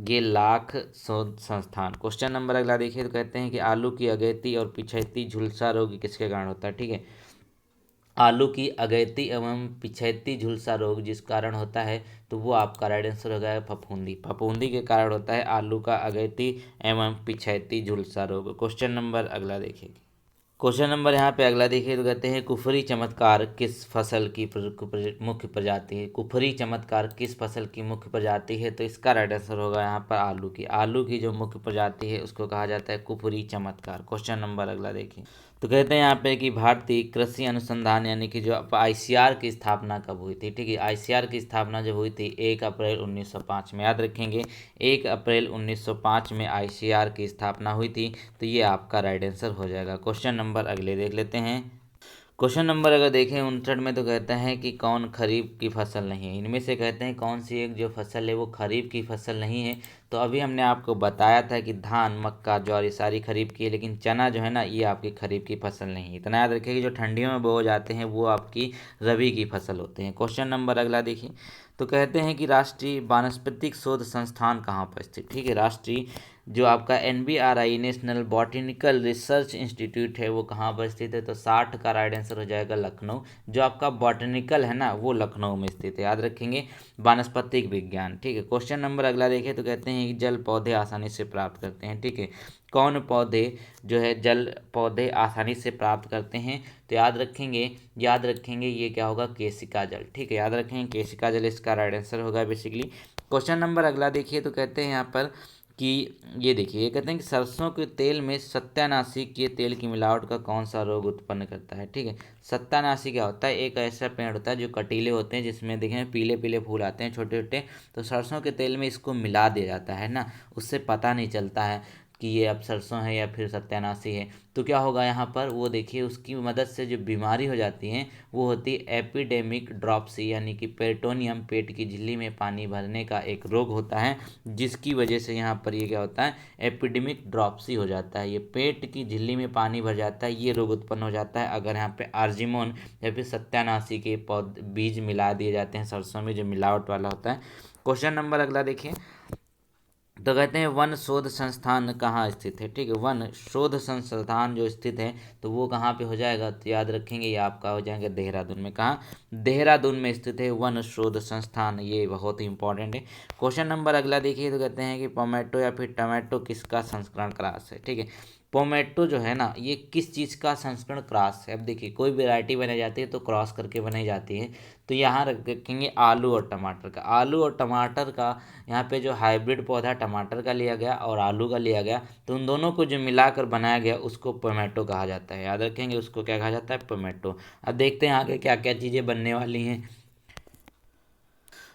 ये लाख शोध संस्थान। क्वेश्चन नंबर अगला देखिए, तो कहते हैं कि आलू की अगेती और पिछैती झुलसा रोग किसके कारण होता है। ठीक है, आलू की अगैती एवं पिछैती झुलसा रोग जिस कारण होता है तो वो आपका राइट आंसर हो गया फफूंदी। फफूंदी के कारण होता है आलू का अगैती एवं पिछैती झुलसा रोग। क्वेश्चन नंबर अगला देखिए, क्वेश्चन नंबर यहाँ पे अगला देखिए, तो कहते हैं कुफरी चमत्कार किस फसल की मुख्य प्रजाति है। कुफरी चमत्कार किस फसल की मुख्य प्रजाति है, तो इसका राइट आंसर होगा यहाँ पर आलू की। आलू की जो मुख्य प्रजाति है उसको कहा जाता है कुफरी चमत्कार। क्वेश्चन नंबर अगला देखिए, तो कहते हैं यहाँ पे कि भारतीय कृषि अनुसंधान यानी कि जो आईसीआर की स्थापना कब हुई थी। ठीक है, आईसीआर की स्थापना जब हुई थी 1 अप्रैल 1905 में, याद रखेंगे 1 अप्रैल 1905 में आईसीआर की स्थापना हुई थी, तो ये आपका राइट आंसर हो जाएगा। क्वेश्चन नंबर अगले देख लेते हैं। क्वेश्चन नंबर अगर देखें 59 में, तो कहते हैं कि कौन खरीफ की फसल नहीं है। इनमें से कहते हैं कौन सी एक जो फसल है वो खरीफ की फसल नहीं है, तो अभी हमने आपको बताया था कि धान, मक्का, ज्वार ये सारी खरीफ की है, लेकिन चना जो है ना ये आपकी खरीफ की फसल नहीं है। इतना याद रखिए कि जो ठंडियों में बोए जाते हैं वो आपकी रबी की फसल होते हैं। क्वेश्चन नंबर अगला देखिए, तो कहते हैं कि राष्ट्रीय वानस्पतिक शोध संस्थान कहाँ पर स्थित। ठीक है, राष्ट्रीय जो आपका NBRI national botanical research institute है वो कहाँ पर स्थित है, तो 60 का राइट आंसर हो जाएगा लखनऊ। जो आपका बॉटनिकल है ना वो लखनऊ में स्थित है, याद रखेंगे वानस्पतिक विज्ञान। ठीक है, क्वेश्चन नंबर अगला देखिए, तो कहते हैं कि जल पौधे आसानी से प्राप्त करते हैं। ठीक है, कौन पौधे जो है जल पौधे आसानी से प्राप्त करते हैं, तो याद रखेंगे ये क्या होगा, केशिका जल। ठीक है, याद रखेंगे केशिका जल इसका राइट आंसर होगा बेसिकली। क्वेश्चन नंबर अगला देखिए, तो कहते हैं यहाँ पर कि ये देखिए, ये कहते हैं कि सरसों के तेल में सत्यानाशी के तेल की मिलावट का कौन सा रोग उत्पन्न करता है। ठीक है, सत्यानाशी क्या होता है, एक ऐसा पेड़ होता है जो कटीले होते हैं जिसमें देखें पीले पीले फूल आते हैं छोटे छोटे, तो सरसों के तेल में इसको मिला दिया जाता है ना, उससे पता नहीं चलता है कि ये अब सरसों है या फिर सत्यानाशी है। तो क्या होगा यहाँ पर, वो देखिए उसकी मदद से जो बीमारी हो जाती है वो होती है एपिडेमिक ड्रॉपसी, यानी कि पेरिटोनियम, पेट की झिल्ली में पानी भरने का एक रोग होता है, जिसकी वजह से यहाँ पर ये क्या होता है, एपिडेमिक ड्रॉपसी हो जाता है। ये पेट की झिल्ली में पानी भर जाता है, ये रोग उत्पन्न हो जाता है अगर यहाँ पे आर्जिमोन या फिर सत्यानाशी के बीज मिला दिए जाते हैं सरसों में, जो मिलावट वाला होता है। क्वेश्चन नंबर अगला देखिए, तो कहते हैं वन शोध संस्थान कहाँ स्थित है। ठीक है, वन शोध संस्थान जो स्थित है तो वो कहाँ पे हो जाएगा, तो याद रखेंगे ये आपका हो जाएगा देहरादून में। कहाँ, देहरादून में स्थित है वन शोध संस्थान, ये बहुत ही इंपॉर्टेंट है। क्वेश्चन नंबर अगला देखिए, तो कहते हैं कि टोमेटो या फिर टमाटो किसका संस्करण क्रॉस है। ठीक है, पोमेटो जो है ना, ये किस चीज़ का संस्करण क्रॉस है। अब देखिए कोई वैरायटी बनाई जाती है तो क्रॉस करके बनाई जाती है, तो यहाँ रखेंगे आलू और टमाटर का। आलू और टमाटर का यहाँ पे जो हाइब्रिड पौधा टमाटर का लिया गया और आलू का लिया गया, तो उन दोनों को जो मिलाकर बनाया गया उसको पोमेटो कहा जाता है। याद रखेंगे उसको क्या कहा जाता है, पोमेटो। अब देखते हैं आगे क्या क्या चीज़ें बनने वाली हैं।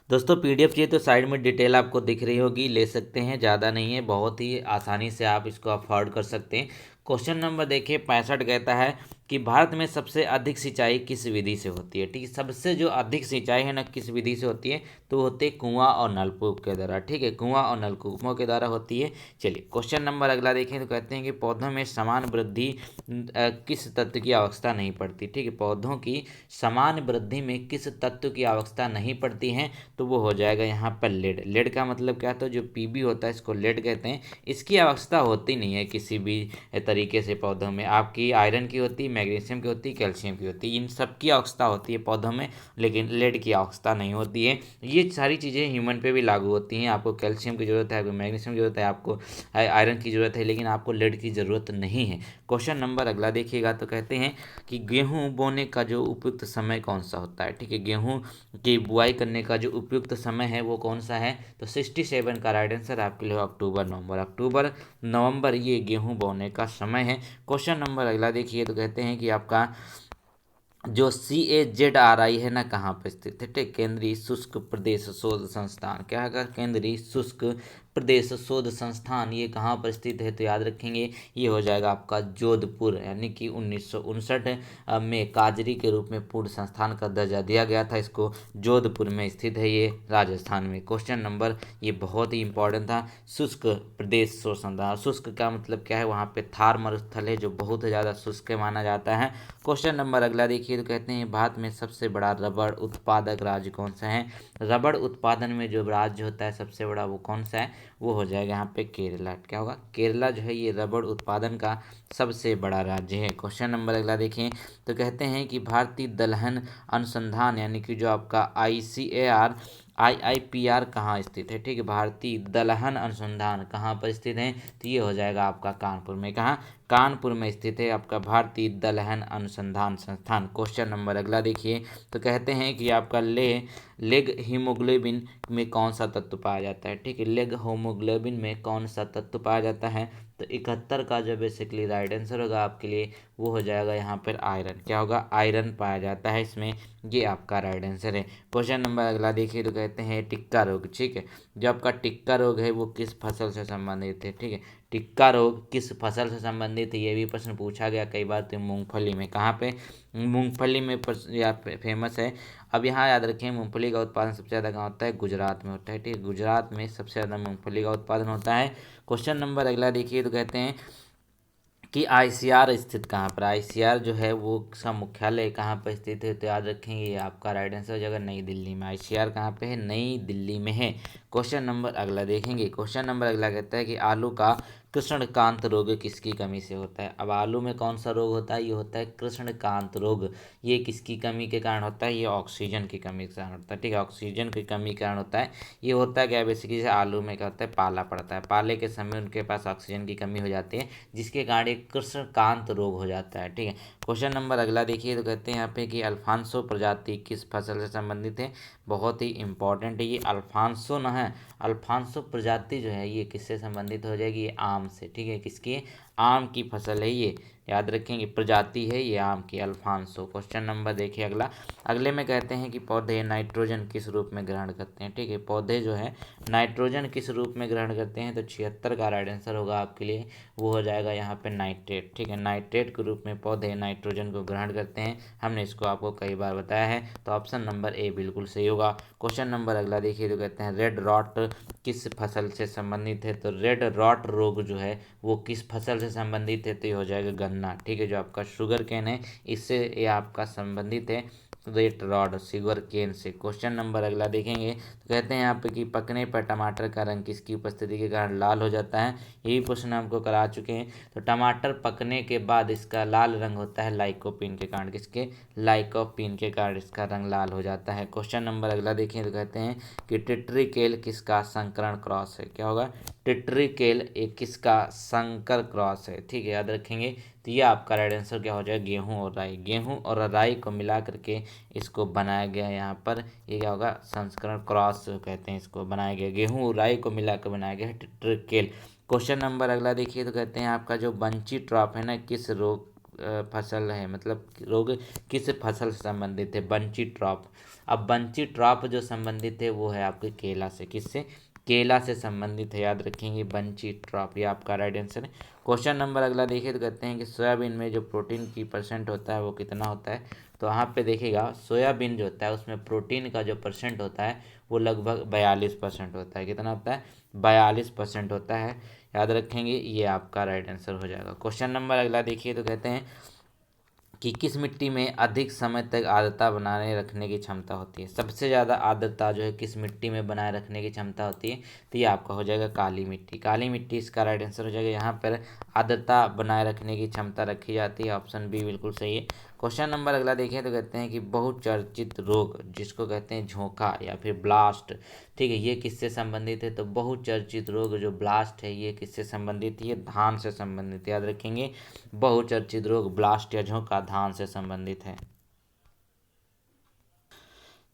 दोस्तों पीडीएफ चाहिए तो साइड में डिटेल आपको दिख रही होगी, ले सकते हैं, ज़्यादा नहीं है, बहुत ही आसानी से आप इसको अफोर्ड कर सकते हैं। क्वेश्चन नंबर देखिए 65 कहता है कि भारत में सबसे अधिक सिंचाई किस विधि से होती है। ठीक है, सबसे जो अधिक सिंचाई है ना किस विधि से होती है, तो होते हैं कुआं और नलकूप के द्वारा। ठीक है, कुआं और नलकूपों के द्वारा होती है। चलिए क्वेश्चन नंबर अगला देखें तो कहते हैं कि पौधों में समान वृद्धि किस तत्व की आवश्यकता नहीं पड़ती। ठीक है, पौधों की समान वृद्धि में किस तत्व की आवश्यकता नहीं पड़ती है, तो वो हो जाएगा यहाँ पर लेड। लेड का मतलब क्या, तो जो पीबी होता है इसको लेड कहते हैं। इसकी आवश्यकता होती नहीं है किसी भी तरीके से पौधों में। आपकी आयरन की होती है, मैग्नीशियम की होती है, कैल्शियम की होती है, इन सब की आवश्यकता होती है पौधों में, लेकिन लेड की आवश्यकता नहीं होती है। ये सारी चीज़ें ह्यूमन पे भी लागू होती हैं। आपको कैल्शियम की ज़रूरत है, आपको मैग्नीशियम की ज़रूरत है, आपको आयरन की ज़रूरत है, लेकिन आपको लेड की ज़रूरत नहीं है। क्वेश्चन नंबर अगला देखिएगा तो कहते हैं कि गेहूँ बोने का जो उपयुक्त समय कौन सा होता है। ठीक है, गेहूँ की बुआई करने का जो उपयुक्त समय है वो कौन सा है, तो 67 का राइट आंसर आपके लिए अक्टूबर नवंबर। अक्टूबर नवंबर ये गेहूं बोने का समय है। क्वेश्चन नंबर अगला देखिए तो कहते हैं कि आपका जो CAZRI है ना कहाँ पर स्थित है। ठीक, केंद्रीय शुष्क प्रदेश शोध संस्थान। क्या है, केंद्रीय शुष्क प्रदेश शोध संस्थान, ये कहाँ पर स्थित है, तो याद रखेंगे ये हो जाएगा आपका जोधपुर। यानी कि 1959 में काजरी के रूप में पूर्ण संस्थान का दर्जा दिया गया था इसको। जोधपुर में स्थित है ये, राजस्थान में। क्वेश्चन नंबर ये बहुत ही इंपॉर्टेंट था, शुष्क प्रदेश शोध संस्थान। शुष्क का मतलब क्या है, वहाँ पे थार मरुस्थल है जो बहुत ज़्यादा शुष्क माना जाता है। क्वेश्चन नंबर अगला देखिए तो कहते हैं भारत में सबसे बड़ा रबड़ उत्पादक राज्य कौन सा है। रबड़ उत्पादन में जो राज्य होता है सबसे बड़ा वो कौन सा है, वो हो जाएगा यहाँ पे केरला। क्या होगा, केरला जो है ये रबड़ उत्पादन का सबसे बड़ा राज्य है। क्वेश्चन नंबर अगला देखें तो कहते हैं कि भारतीय दलहन अनुसंधान यानी कि जो आपका IIPR कहाँ स्थित है। ठीक है, भारतीय दलहन अनुसंधान कहाँ पर स्थित है, तो ये हो जाएगा आपका कानपुर में। कहाँ, कानपुर में स्थित है आपका भारतीय दलहन अनुसंधान संस्थान। क्वेश्चन नंबर अगला देखिए तो कहते हैं कि आपका लेग हीमोग्लोबिन में कौन सा तत्व पाया जाता है। ठीक है, लेग हीमोग्लोबिन में कौन सा तत्व पाया जाता है, तो 71 का जो बेसिकली राइट आंसर होगा आपके लिए वो हो जाएगा यहाँ पर आयरन। क्या होगा, आयरन पाया जाता है इसमें, ये आपका राइट आंसर है। क्वेश्चन नंबर अगला देखिए तो कहते हैं टिक्का रोग। ठीक है, जो आपका टिक्का रोग है वो किस फसल से संबंधित है। ठीक है, टिक्का रोग किस फसल से संबंधित है, ये भी प्रश्न पूछा गया कई बार। तो मूंगफली में, कहाँ पे, मूंगफली में या फेमस है। अब यहाँ याद रखें मूंगफली का उत्पादन सबसे ज़्यादा कहाँ होता है, गुजरात में होता है। ठीक है, गुजरात में सबसे ज़्यादा मूंगफली का उत्पादन होता है। क्वेश्चन नंबर अगला देखिए तो कहते हैं कि ICR स्थित कहाँ पर। ICR जो है वो उसका मुख्यालय कहाँ पर स्थित है, तो याद रखेंगे ये आपका राइट आंसर हो जाएगा नई दिल्ली में। ICR कहाँ पे है, नई दिल्ली में है। क्वेश्चन नंबर अगला देखेंगे। क्वेश्चन नंबर अगला कहता है कि आलू का कृष्णकांत रोग किसकी कमी से होता है। अब आलू में कौन सा रोग होता है, ये होता है कृष्णकांत रोग। ये किसकी कमी के कारण होता है, ये ऑक्सीजन की कमी के कारण होता है। ठीक है, ऑक्सीजन की कमी के कारण होता है। ये होता है क्या, बेसिकली आलू में क्या होता है, पाला पड़ता है। पाले के समय उनके पास ऑक्सीजन की कमी हो जाती है, जिसके कारण एक कृष्णकांत रोग हो जाता है। ठीक है, क्वेश्चन नंबर अगला देखिए तो कहते हैं यहाँ पे कि अल्फांसो प्रजाति किस फसल से संबंधित है। बहुत ही इंपॉर्टेंट है ये अल्फांसो न है। अल्फांसो प्रजाति जो है ये किससे संबंधित हो जाएगी, ये आम से। ठीक है, किसकी, आम की फसल है ये, याद रखेंगे प्रजाति है ये आम की, अल्फांसो। क्वेश्चन नंबर देखिए अगला। अगले में कहते हैं कि पौधे नाइट्रोजन किस रूप में ग्रहण करते हैं। ठीक है, पौधे जो है नाइट्रोजन किस रूप में ग्रहण करते हैं, तो 76 का राइट आंसर होगा आपके लिए, वो हो जाएगा यहाँ पे नाइट्रेट। ठीक है, नाइट्रेट के रूप में पौधे नाइट्रोजन को ग्रहण करते हैं। हमने इसको आपको कई बार बताया है, तो ऑप्शन नंबर ए बिल्कुल सही होगा। क्वेश्चन नंबर अगला देखिए तो कहते हैं रेड रॉट किस फसल से संबंधित है, तो रेड रॉट रोग जो है वो किस फसल से संबंधित है, तो ये हो जाएगा गन्ना। ठीक है, जो आपका शुगर केन है इससे ये आपका संबंधित है। रेट रॉड शुगर केन से। क्वेश्चन नंबर अगला देखेंगे तो कहते हैं यहाँ पे कि पकने पर टमाटर का रंग किसकी उपस्थिति के कारण लाल हो जाता है। यही प्रश्न हमको करा चुके हैं। तो टमाटर पकने के बाद इसका लाल रंग होता है लाइकोपीन के कारण। किसके? लाइकोपीन के कारण इसका रंग लाल हो जाता है। क्वेश्चन नंबर अगला देखिए तो कहते हैं कि टिट्रिकेल किसका संकरण क्रॉस है। क्या होगा? टिट्रिकेल एक किसका संकर क्रॉस है। ठीक है, याद रखेंगे। तो ये आपका राइट आंसर क्या हो जाएगा? गेहूं और राई। गेहूं और राई को मिला करके इसको बनाया गया यहाँ पर। ये क्या होगा? संस्करण क्रॉस कहते हैं इसको, बनाया गया। गेहूं और राई को मिलाकर बनाया गया है टिट्रिकेल। क्वेश्चन नंबर अगला देखिए तो कहते हैं आपका जो बंची ड्रॉप है ना, किस रोग फसल है, मतलब रोग किस फसल से संबंधित है? Bunchy drop. अब बंची ड्रॉप जो संबंधित है वो है आपके केला से। किससे? केला से संबंधित है। याद रखेंगे बंची ड्रॉप, ये आपका राइट आंसर है। क्वेश्चन नंबर अगला देखिए तो कहते हैं कि सोयाबीन में जो प्रोटीन की परसेंट होता है वो कितना होता है। तो यहाँ पे देखिएगा सोयाबीन जो होता है उसमें प्रोटीन का जो परसेंट होता है वो लगभग 42% होता है। कितना होता है? 42% होता है। याद रखेंगे, ये आपका राइट आंसर हो जाएगा। क्वेश्चन नंबर अगला देखिए तो कहते हैं कि किस मिट्टी में अधिक समय तक आर्द्रता बनाए रखने की क्षमता होती है। सबसे ज़्यादा आर्द्रता जो है किस मिट्टी में बनाए रखने की क्षमता होती है? तो ये आपका हो जाएगा काली मिट्टी। काली मिट्टी इसका राइट आंसर हो जाएगा। यहाँ पर आर्द्रता बनाए रखने की क्षमता रखी जाती है। ऑप्शन बी बिल्कुल सही है। क्वेश्चन नंबर अगला देखें तो कहते हैं कि बहुचर्चित रोग जिसको कहते हैं झोंका या फिर ब्लास्ट, ठीक है, ये किससे संबंधित है? तो बहुचर्चित रोग जो ब्लास्ट है ये किससे संबंधित है? ये धान से संबंधित। याद रखेंगे, बहुचर्चित रोग ब्लास्ट या झोंका धान से संबंधित है।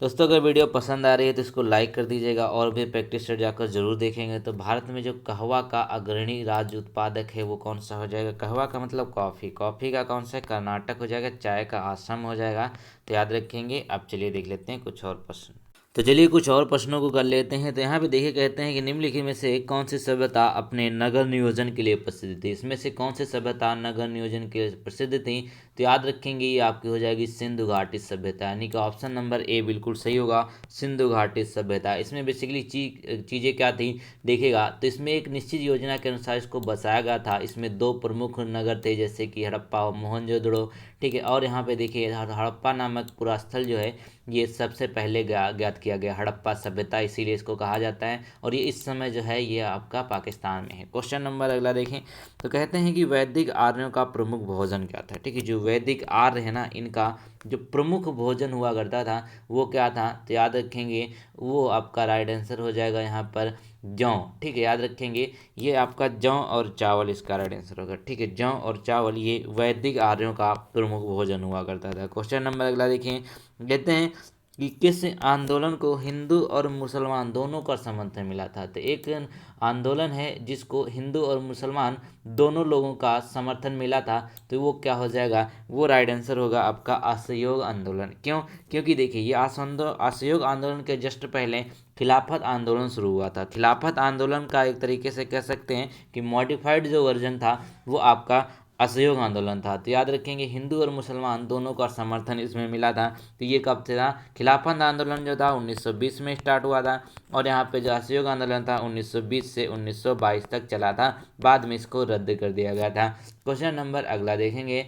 दोस्तों अगर वीडियो पसंद आ रही है तो इसको लाइक कर दीजिएगा और भी प्रैक्टिस सेट जाकर जरूर देखेंगे। तो भारत में जो कहवा का अग्रणी राज्य उत्पादक है वो कौन सा हो जाएगा? कहवा का मतलब कॉफ़ी। कॉफ़ी का कौन सा है? कर्नाटक हो जाएगा। चाय का आसाम हो जाएगा। तो याद रखेंगे। अब चलिए देख लेते हैं कुछ और प्रश्न। तो चलिए कुछ और प्रश्नों को कर लेते हैं। तो यहाँ पे देखिए कहते हैं कि निम्नलिखित में से कौन सी सभ्यता अपने नगर नियोजन के लिए प्रसिद्ध थी। इसमें से कौन सी सभ्यता नगर नियोजन के लिए प्रसिद्ध थी? तो याद रखेंगे ये आपकी हो जाएगी सिंधु घाटी सभ्यता, यानी कि ऑप्शन नंबर ए बिल्कुल सही होगा, सिंधु घाटी सभ्यता। इसमें बेसिकली चीज़ें क्या थी देखिएगा, तो इसमें एक निश्चित योजना के अनुसार इसको बसाया गया था। इसमें दो प्रमुख नगर थे जैसे कि हड़प्पा और मोहनजोदड़ो, ठीक है। और यहाँ पे देखिए हड़प्पा नामक पूरा स्थल जो है ये सबसे पहले ज्ञात किया गया, हड़प्पा सभ्यता, इसीलिए इसको कहा जाता है। और ये इस समय जो है ये आपका पाकिस्तान में है। क्वेश्चन नंबर अगला देखें तो कहते हैं कि वैदिक आर्यों का प्रमुख भोजन क्या था। ठीक है, जो वैदिक आर्य है ना इनका जो प्रमुख भोजन हुआ करता था वो क्या था? तो याद रखेंगे वो आपका राइट आंसर हो जाएगा यहाँ पर जौ। ठीक है, याद रखेंगे ये आपका जौ और चावल इसका राइट आंसर होगा। ठीक है, जौ और चावल ये वैदिक आर्यों का प्रमुख भोजन हुआ करता था। क्वेश्चन नंबर अगला देखें, कहते हैं कि किस आंदोलन को हिंदू और मुसलमान दोनों का समर्थन मिला था। तो एक आंदोलन है जिसको हिंदू और मुसलमान दोनों लोगों का समर्थन मिला था, तो वो क्या हो जाएगा? वो राइट आंसर होगा आपका असहयोग आंदोलन। क्यों? क्योंकि देखिए ये असहयोग आंदोलन के जस्ट पहले खिलाफत आंदोलन शुरू हुआ था। खिलाफत आंदोलन का एक तरीके से कह सकते हैं कि मॉडिफाइड जो वर्जन था वो आपका असहयोग आंदोलन था। तो याद रखेंगे हिंदू और मुसलमान दोनों का समर्थन इसमें मिला था। तो ये कब से था? खिलाफत आंदोलन जो था 1920 में स्टार्ट हुआ था और यहाँ पे जो असहयोग आंदोलन था 1920 से 1922 तक चला था। बाद में इसको रद्द कर दिया गया था। क्वेश्चन नंबर अगला देखेंगे।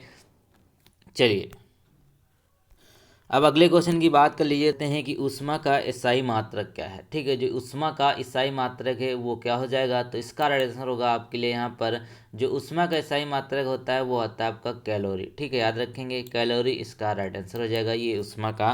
चलिए अब अगले क्वेश्चन की बात कर लेते हैं कि ऊष्मा का ईसाई मात्रक क्या है। ठीक है, जो ऊष्मा का ईसाई मात्रक है वो क्या हो जाएगा? तो इसका राइट आंसर होगा आपके लिए यहाँ पर जो ऊष्मा का ईसाई मात्रक होता है वो होता है आपका कैलोरी। ठीक है, याद रखेंगे कैलोरी इसका राइट आंसर हो जाएगा। ये ऊष्मा का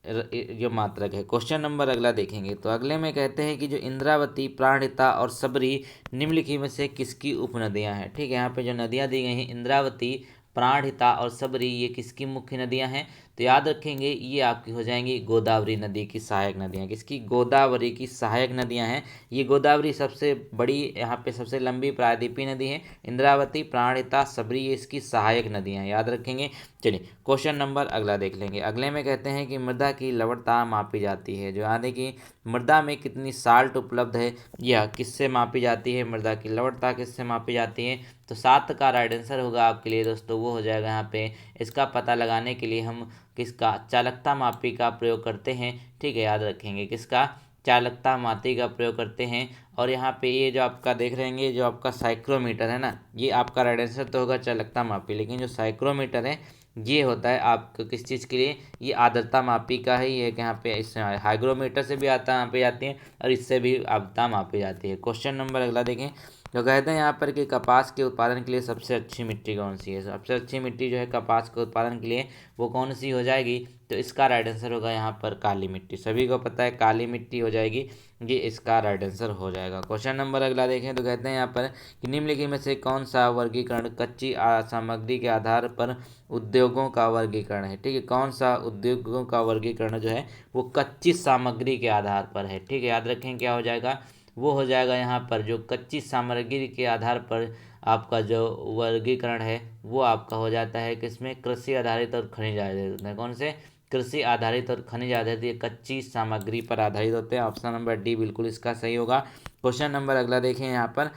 जो मात्रक है। क्वेश्चन नंबर अगला देखेंगे तो अगले में कहते हैं कि जो इंद्रावती, प्राणहिता और सबरी निम्नलिखित में से किसकी उपनदियां हैं। ठीक है, यहाँ पे जो नदियां दी गई हैं इंद्रावती, प्राणहिता और सबरी, ये किसकी मुख्य नदियां हैं? तो याद रखेंगे ये आपकी हो जाएंगी गोदावरी नदी की सहायक नदियां। किसकी? गोदावरी की सहायक नदियां हैं। ये गोदावरी सबसे बड़ी, यहाँ पे सबसे लंबी प्रायद्वीपीय नदी है। इंद्रावती, प्राणहिता, सबरी ये इसकी सहायक नदियां हैं, याद रखेंगे। चलिए क्वेश्चन नंबर अगला देख लेंगे। अगले में कहते हैं कि मृदा की लवणता मापी जाती है, जो यानी कि मृदा में कितनी साल्ट उपलब्ध है यह किससे मापी जाती है? मृदा की लवणता किससे मापी जाती है? तो 7 का राइट आंसर होगा आपके लिए दोस्तों, वो हो जाएगा यहाँ पे। इसका पता लगाने के लिए हम किसका? चालकता मापी का प्रयोग करते हैं। ठीक है, याद रखेंगे किसका? चालकता मापी का प्रयोग करते हैं। और यहाँ पे ये जो आपका देख रहे हैं जो आपका साइक्रोमीटर है ना, ये आपका राइट आंसर तो होगा चालकता मापी, लेकिन जो साइक्रोमीटर है ये होता है आपको किस चीज़ के लिए, ये आर्द्रता मापी का है, ये कि यहाँ पे इससे हाइग्रोमीटर से भी आता यहाँ पे जाती है और इससे भी आर्द्रता मापी जाती है। क्वेश्चन नंबर अगला देखें, तो कहते हैं यहाँ पर कि कपास के उत्पादन के लिए सबसे अच्छी मिट्टी कौन सी है। सबसे अच्छी मिट्टी जो है कपास के उत्पादन के लिए वो कौन सी हो जाएगी, तो इसका राइट आंसर होगा यहाँ पर काली मिट्टी। सभी को पता है काली मिट्टी हो जाएगी, ये इसका राइट आंसर हो जाएगा। क्वेश्चन नंबर अगला देखें, तो कहते हैं यहाँ पर कि निम्नलिखित में से कौन सा वर्गीकरण कच्ची सामग्री के आधार पर उद्योगों का वर्गीकरण है। ठीक है, कौन सा उद्योगों का वर्गीकरण जो है वो कच्ची सामग्री के आधार पर है। ठीक है, याद रखें क्या हो जाएगा, वो हो जाएगा यहाँ पर जो कच्ची सामग्री के आधार पर आपका जो वर्गीकरण है वो आपका हो जाता है किसमें, कृषि आधारित और खनिज आधारित में। कौन से, कृषि आधारित और खनिज आधारित, ये कच्ची सामग्री पर आधारित होते हैं। ऑप्शन नंबर डी बिल्कुल इसका सही होगा। क्वेश्चन नंबर अगला देखें यहाँ पर,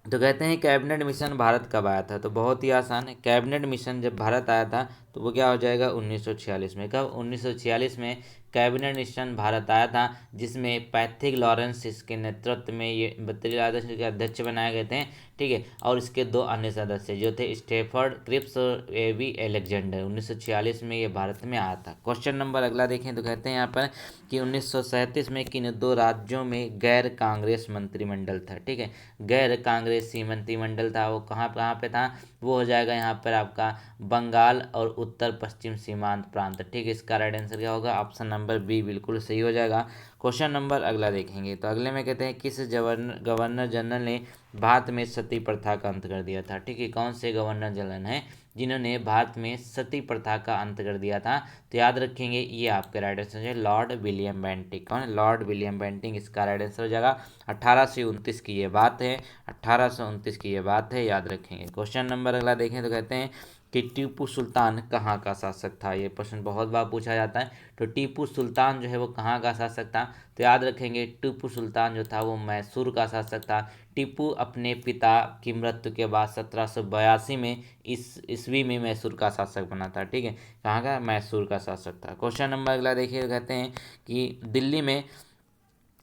तो कहते हैं कैबिनेट मिशन भारत कब आया था। तो बहुत ही आसान है, कैबिनेट मिशन जब भारत आया था तो वो क्या हो जाएगा 1946 में। कब, 1946 में कैबिनेट मिशन भारत आया था, जिसमें पैथिक लॉरेंस इसके नेतृत्व में ये 32 सदस्य के अध्यक्ष बनाए गए थे। ठीक है, और इसके दो अन्य सदस्य जो थे स्टेफर्ड क्रिप्स और एवी अलेक्जेंडर। 1946 में ये भारत में आया था। क्वेश्चन नंबर अगला देखें, तो कहते हैं यहाँ पर कि 1937 में किन दो राज्यों में गैर कांग्रेस मंत्रिमंडल था। ठीक है, गैर कांग्रेसी मंत्रिमंडल था, वो कहाँ कहाँ पे था, वो हो जाएगा यहाँ पर आपका बंगाल और उत्तर पश्चिम सीमांत प्रांत। ठीक है, इसका राइट आंसर क्या होगा, ऑप्शन नंबर बी बिल्कुल सही हो जाएगा। क्वेश्चन नंबर अगला देखेंगे, तो अगले में कहते हैं किस गवर्नर जनरल ने भारत में सती प्रथा का अंत कर दिया था। ठीक है, कौन से गवर्नर जनरल हैं जिन्होंने भारत में सती प्रथा का अंत कर दिया था, तो याद रखेंगे ये आपके राइट आंसर है लॉर्ड विलियम बेंटिंग। कौन, लॉर्ड विलियम बेंटिंग इसका राइट आंसर हो जाएगा। 1829 की ये बात है, 1829 की ये बात है, याद रखेंगे। क्वेश्चन नंबर अगला देखें, तो कहते हैं कि टीपू सुल्तान कहाँ का शासक था। ये प्रश्न बहुत बार पूछा जाता है। तो टीपू सुल्तान जो है वो कहाँ का शासक था, तो याद रखेंगे टीपू सुल्तान जो था वो मैसूर का शासक था। टीपू अपने पिता की मृत्यु के बाद 1782 में इस ईस्वी में मैसूर का शासक बना था। ठीक है, कहाँ का, मैसूर का शासक था। क्वेश्चन नंबर अगला देखिए, कहते हैं कि दिल्ली में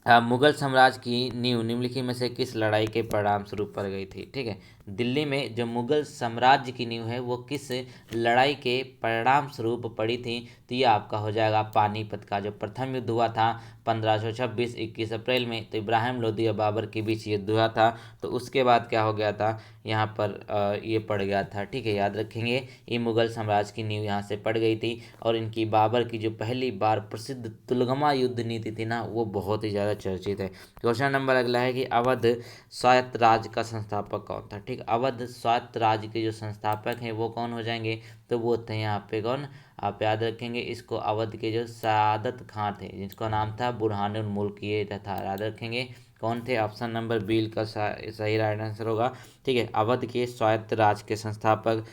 मुगल साम्राज्य की नींव निम्नलिखित में से किस लड़ाई के परिणाम स्वरूप पड़ गई थी। ठीक है, दिल्ली में जो मुगल साम्राज्य की नींव है वो किस लड़ाई के परिणाम स्वरूप पड़ी थी, तो ये आपका हो जाएगा पानीपत का जो प्रथम युद्ध हुआ था 1526 21 अप्रैल में। तो इब्राहिम लोदी और बाबर के बीच युद्ध हुआ था, तो उसके बाद क्या हो गया था, यहाँ पर ये पड़ गया था। ठीक है, याद रखेंगे ये मुगल साम्राज्य की नींव यहाँ से पड़ गई थी। और इनकी बाबर की जो पहली बार प्रसिद्ध तुलगमा युद्ध नीति थी ना, वो बहुत ही ज़्यादा चर्चित है। क्वेश्चन नंबर अगला है कि अवध स्वायत्त राज्य का संस्थापक कौन था। ठीक, अवध स्वायत्त राज्य के जो संस्थापक हैं वो कौन हो जाएंगे, तो वो थे यहाँ पे कौन, आप याद रखेंगे इसको, अवध के जो सादत खां थे जिसका नाम था बुरहानुल मुल्क, ये था, याद रखेंगे कौन थे, ऑप्शन नंबर बी का सही राइट आंसर होगा। ठीक है, अवध के स्वायत्त राज्य के संस्थापक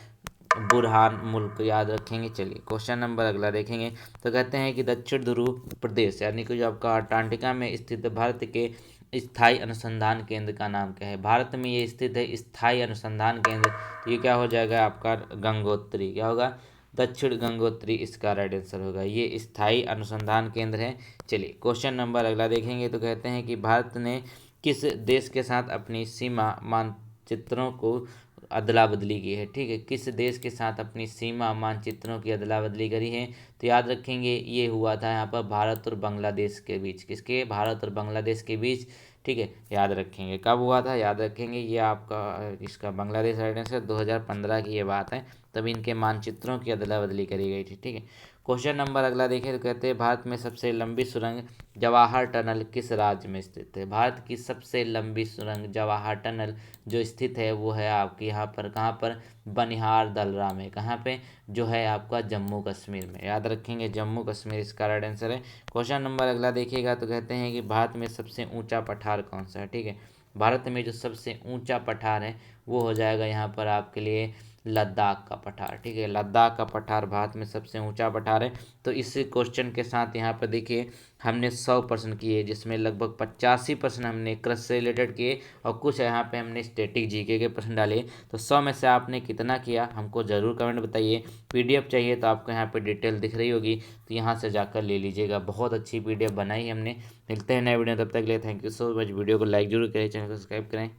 बुरहान मुल्क, याद रखेंगे। चलिए क्वेश्चन नंबर अगला देखेंगे, तो कहते हैं कि दक्षिण ध्रुव प्रदेश यानी कि जो आपका अंटार्कटिका में स्थित भारत के स्थायी अनुसंधान केंद्र का नाम क्या है। भारत में ये स्थित है स्थायी अनुसंधान केंद्र, तो ये क्या हो जाएगा आपका गंगोत्री, क्या होगा, दक्षिण गंगोत्री इसका राइट आंसर होगा। ये स्थायी अनुसंधान केंद्र है। चलिए क्वेश्चन नंबर अगला देखेंगे, तो कहते हैं कि भारत ने किस देश के साथ अपनी सीमा मानचित्रों को अदला बदली की है। ठीक है, किस देश के साथ अपनी सीमा मानचित्रों की अदला बदली करी है, तो याद रखेंगे ये हुआ था यहाँ पर भारत और बांग्लादेश के बीच। किसके, भारत और बांग्लादेश के बीच। ठीक है, याद रखेंगे कब हुआ था, याद रखेंगे ये आपका इसका बांग्लादेश राइट आंसर 2015 की ये बात है, तब इनके मानचित्रों की अदला बदली करी गई थी। ठीक है, क्वेश्चन नंबर अगला देखें, तो कहते हैं भारत में सबसे लंबी सुरंग जवाहर टनल किस राज्य में स्थित है। भारत की सबसे लंबी सुरंग जवाहर टनल जो स्थित है वो है आपकी यहाँ पर, कहाँ पर, बनिहार दलरा में। कहाँ पे, जो है आपका जम्मू कश्मीर में, याद रखेंगे जम्मू कश्मीर इसका राइट आंसर है। क्वेश्चन नंबर अगला देखिएगा, तो कहते हैं कि भारत में सबसे ऊंचा पठार कौन सा है। ठीक है, भारत में जो सबसे ऊंचा पठार है वो हो जाएगा यहाँ पर आपके लिए लद्दाख का पठार। ठीक है, लद्दाख का पठार भारत में सबसे ऊंचा पठार है। तो इस क्वेश्चन के साथ यहाँ पर देखिए हमने 100 प्रश्न किए, जिसमें लगभग 85% हमने कृषि से रिलेटेड किए और कुछ यहाँ पे हमने स्टैटिक जीके के प्रश्न डाले। तो 100 में से आपने कितना किया हमको ज़रूर कमेंट बताइए। पीडीएफ चाहिए तो आपको यहाँ पे डिटेल दिख रही होगी, तो यहाँ से जाकर ले लीजिएगा। बहुत अच्छी पीडीएफ बनाई हमने। मिलते हैं नए वीडियो, तब तक के लिए thank you so much. Video को लाइक जरूर करें, चैनल को सब्सक्राइब करें।